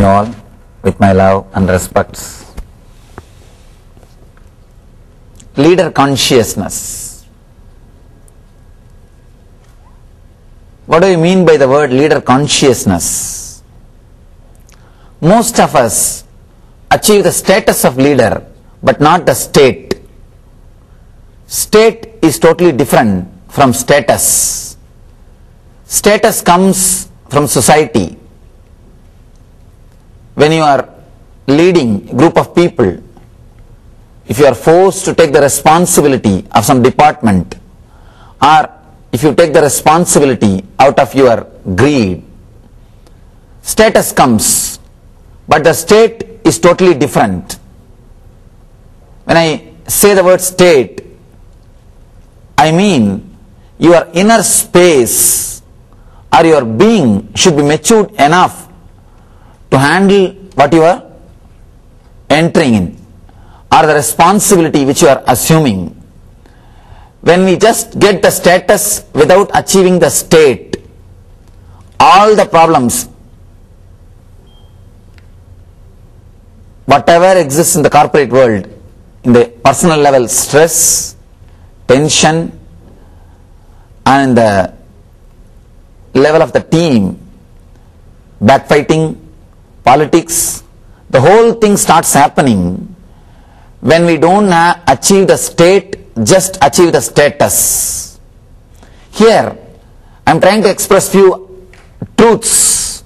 you all with my love and respects. Leader consciousness. What do you mean by the word leader consciousness? Most of us achieve the status of leader, but not the state. State is totally different from status. Status comes from society. When you are leading a group of people, if you are forced to take the responsibility of some department, or if you take the responsibility out of your greed, status comes, but the state is totally different. When I say the word state, I mean your inner space or your being should be matured enough to handle what you are entering in, or the responsibility which you are assuming. When we just get the status without achieving the state, all the problems, whatever exists in the corporate world, in the personal level, stress, tension, and in the level of the team, backfighting, politics, the whole thing starts happening when we don't achieve the state, just achieve the status. Here, I am trying to express few truths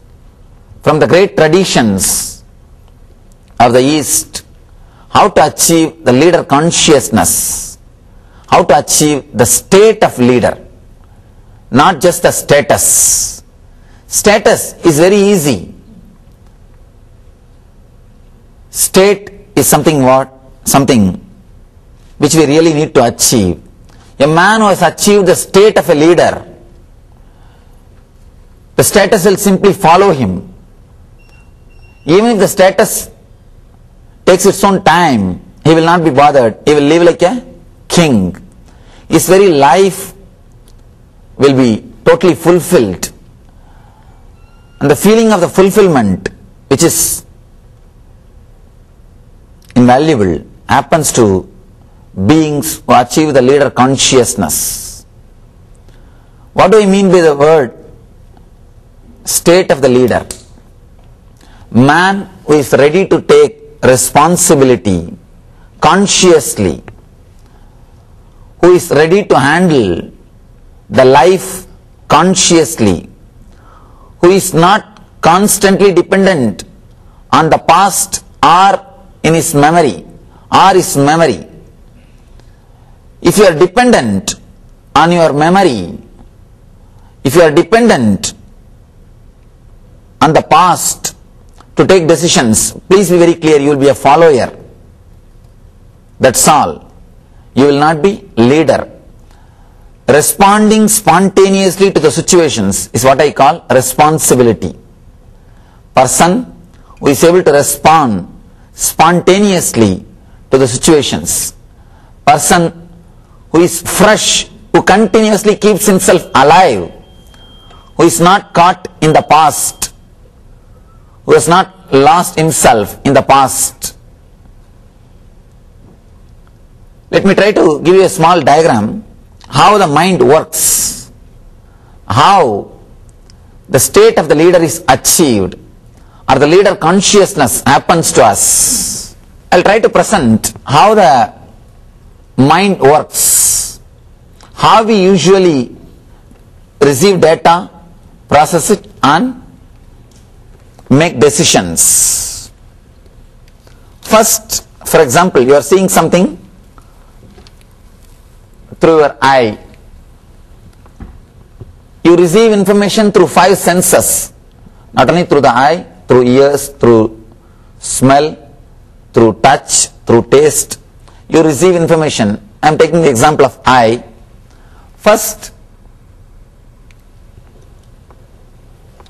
from the great traditions of the East, how to achieve the leader consciousness, how to achieve the state of leader, not just the status. Status is very easy. State is something which we really need to achieve. A man who has achieved the state of a leader, the status will simply follow him. Even if the status takes its own time, he will not be bothered. He will live like a king. His very life will be totally fulfilled. And the feeling of the fulfillment, which is invaluable, happens to beings who achieve the leader consciousness. What do I mean by the word state of the leader? Man who is ready to take responsibility consciously, who is ready to handle the life consciously, who is not constantly dependent on the past or in his memory or his memory. If you are dependent on your memory, if you are dependent on the past to take decisions, please be very clear, you will be a follower. That's all. You will not be leader. Responding spontaneously to the situations is what I call responsibility. Person who is able to respond spontaneously to the situations. Person who is fresh, who continuously keeps himself alive, who is not caught in the past, who has not lost himself in the past. Let me try to give you a small diagram how the mind works, how the state of the leader is achieved, or the leader consciousness happens to us. I'll try to present how the mind works, how we usually receive data, process it, and make decisions. First, for example, you are seeing something through your eye. You receive information through 5 senses, not only through the eye, through ears, through smell, through touch, through taste. You receive information. I am taking the example of eye. First,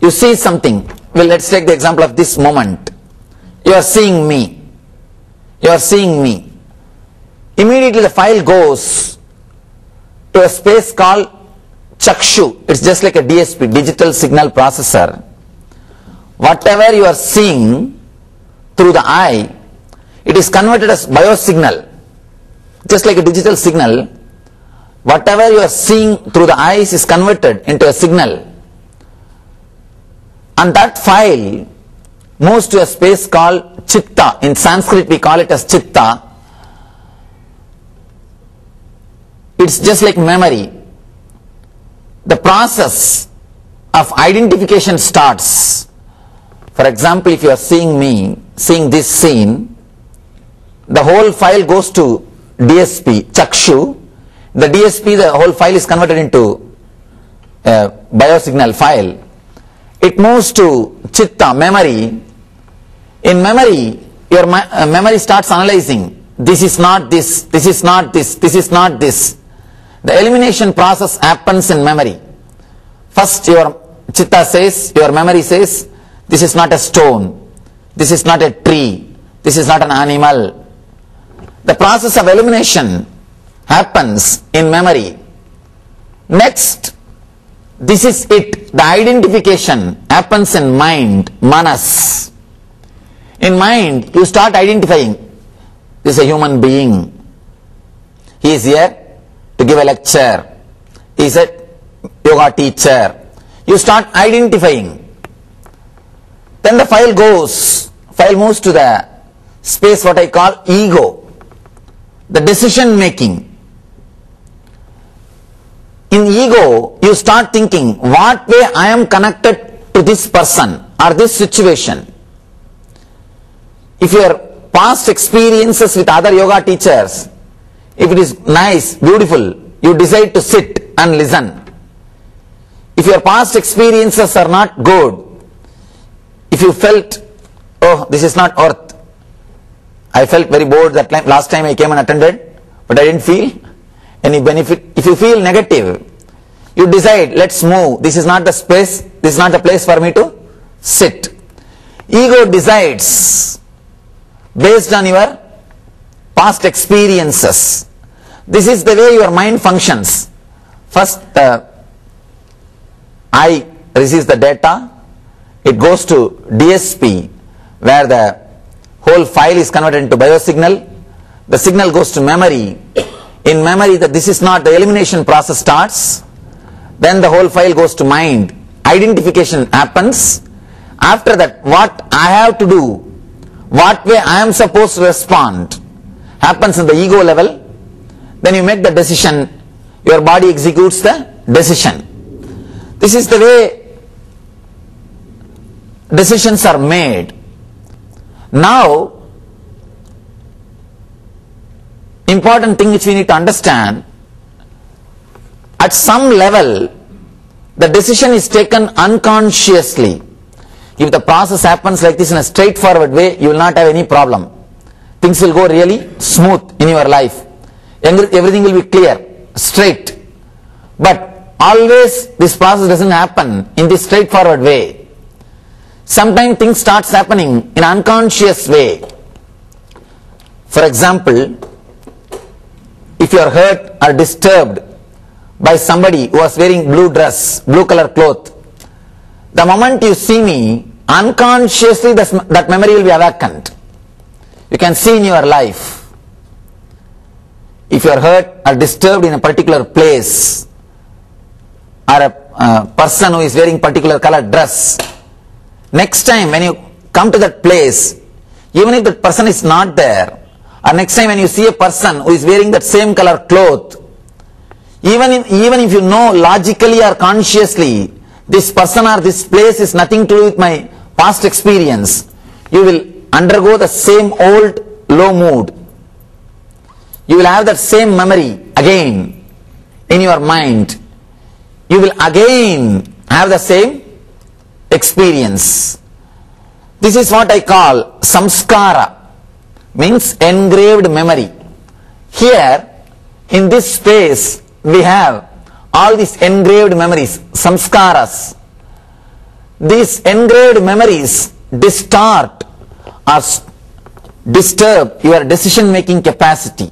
you see something. Well, let's take the example of this moment. You are seeing me. You are seeing me. Immediately the file goes to a space called Chakshu. It's just like a DSP, digital signal processor, whatever you are seeing through the eye, it is converted as biosignal. Just like a digital signal, whatever you are seeing through the eyes is converted into a signal. And that file moves to a space called chitta. In Sanskrit we call it as chitta. It's just like memory. The process of identification starts. For example, if you are seeing me, seeing this scene, the whole file goes to DSP, Chakshu. The DSP, the whole file is converted into a biosignal file. It moves to chitta, memory. In memory, your memory starts analyzing. This is not this, this is not this, this is not this. The elimination process happens in memory. First your chitta says, your memory says, this is not a stone, this is not a tree, this is not an animal. The process of elimination happens in memory. Next, this is it. The identification happens in mind, manas. In mind, you start identifying. This is a human being. He is here to give a lecture. He is a yoga teacher. You start identifying. Then the file moves to the space what I call ego. The decision making. In ego, you start thinking, what way I am connected to this person or this situation. If your past experiences with other yoga teachers, if it is nice, beautiful, you decide to sit and listen. If your past experiences are not good, if you felt, oh, this is not worth, I felt very bored that time, last time I came and attended, but I didn't feel any benefit. If you feel negative, you decide, let's move. This is not the space, this is not the place for me to sit. Ego decides based on your past experiences. This is the way your mind functions. First, I receives the data, it goes to DSP, where the whole file is converted into biosignal. The signal goes to memory. In memory, this is not, the elimination process starts. Then the whole file goes to mind. Identification happens. After that, what I have to do, what way I am supposed to respond, happens in the ego level. Then you make the decision, your body executes the decision. This is the way decisions are made. Now, important thing which we need to understand, at some level, the decision is taken unconsciously. If the process happens like this in a straightforward way, you will not have any problem. Things will go really smooth in your life. Everything will be clear, straight. But always this process doesn't happen in this straightforward way. Sometimes things starts happening in unconscious way. For example, if you are hurt or disturbed by somebody who was wearing blue dress, blue color cloth, the moment you see me, unconsciously that memory will be awakened. You can see in your life. If you are hurt or disturbed in a particular place, or a person who is wearing particular colored dress, next time when you come to that place, even if that person is not there, or next time when you see a person who is wearing that same color cloth, even if you know logically or consciously this person or this place is nothing to do with my past experience, you will undergo the same old low mood. You will have that same memory again in your mind. You will again have the same experience. This is what I call samskara, means engraved memory. Here in this space we have all these engraved memories, samskaras. These engraved memories distort or disturb your decision making capacity.